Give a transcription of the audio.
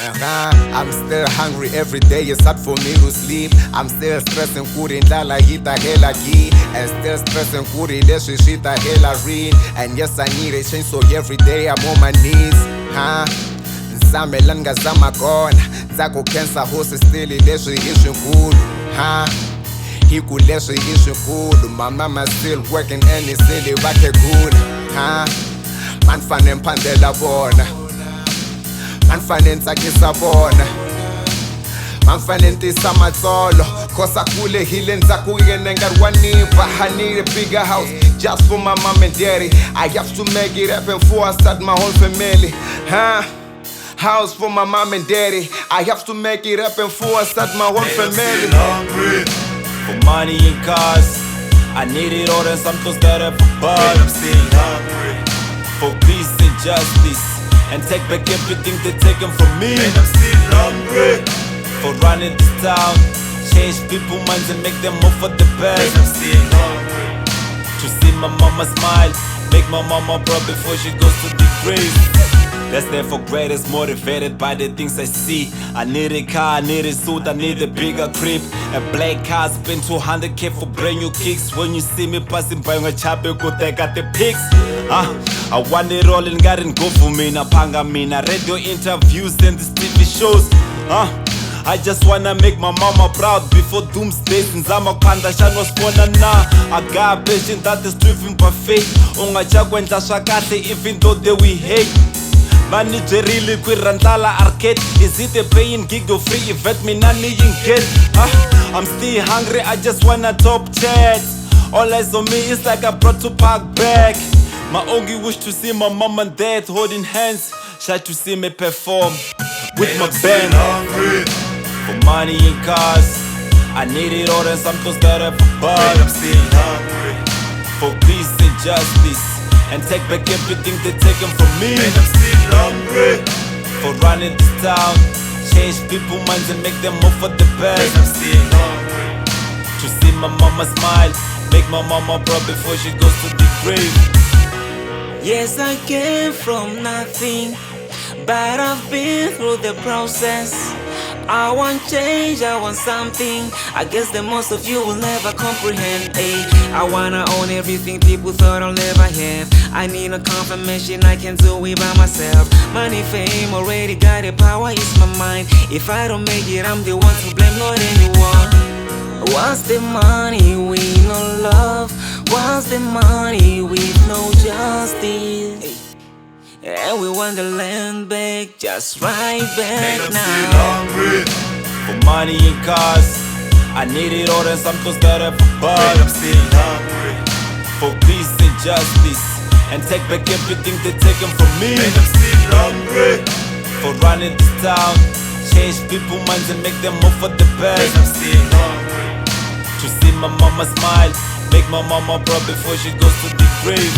I'm still hungry every day, it's hard for me to sleep. I'm still stressing kuri ndlala hita hela gi. And still stressing kuri leswi shita hela rin. And yes, I need a change, so every day I'm on my knees. Nzamela ngazama kona nzaku cancer hosi still leswi ishinkulu. Hiku leswi ishinkulu. My mama still working and it's still vakhe good. Man fane mphandela bona, man fane ntsakisa bona, man fane ntisa matsolo. Cause akule hile nzaku yene ngarwaniva. I need a bigger house just for my mom and daddy. I have to make it happen before I start my whole family. House for my mom and daddy. I have to make it happen before I start my whole family. Hungry for money and cars. I need it all and something's better for bud. I'm still hungry for peace and justice, and take back everything they're taking from me. And I'm still hungry for running this town, change people's minds and make them move for the best. And I'm still hungry to see my mama smile, make my mama proud before she goes to the grave. That's there for greatest, motivated by the things I see. I need a car, I need a suit, I need a bigger crib. A black car, spend 200k for brand new kicks. When you see me passing by, I chop it, go take out the pics. I want it all and got it go for me. Na panga me, na radio interviews and these TV shows. I just wanna make my mama proud before doomsday. Nzama khanda shano spona na. I got a patient that is driven by faith. Ungachakwenza swakahle even though they we hate. Mani really kwirandlala arcade. Is it a paying gig or free event? Me nani get. I'm still hungry, I just wanna top chat. All eyes on me, it's like I brought to park back. My only wish to see my mom and dad holding hands. Shy to see me perform with my band. Hungry for money and cars. I need it all and something's better for bud. I'm still hungry for peace and justice, and take back everything they're taking from me. and I'm still hungry for running this town, change people's minds and make them move for the and best. I'm still hungry To see my mama smile, make my mama proud before she goes to the grave. Yes, I came from nothing, but I've been through the process. I want change, I want something. I guess that most of you will never comprehend. I wanna own everything people thought I'll never have. I need a confirmation I can do it by myself. Money, fame, already got it, power is my mind. If I don't make it, I'm the one to blame, not anyone. What's the money with no love? What's the money with no justice? And we want the land back, just right and back I'm still now. hungry For money and cars, I need it all and something's better for and bud. I'm still hungry For peace and justice, and take back everything they're taking from me. and I'm still hungry For running this town, change people's minds and make them move for the and best. I'm still hungry To see my mama smile, make my mama proud before she goes to the grave.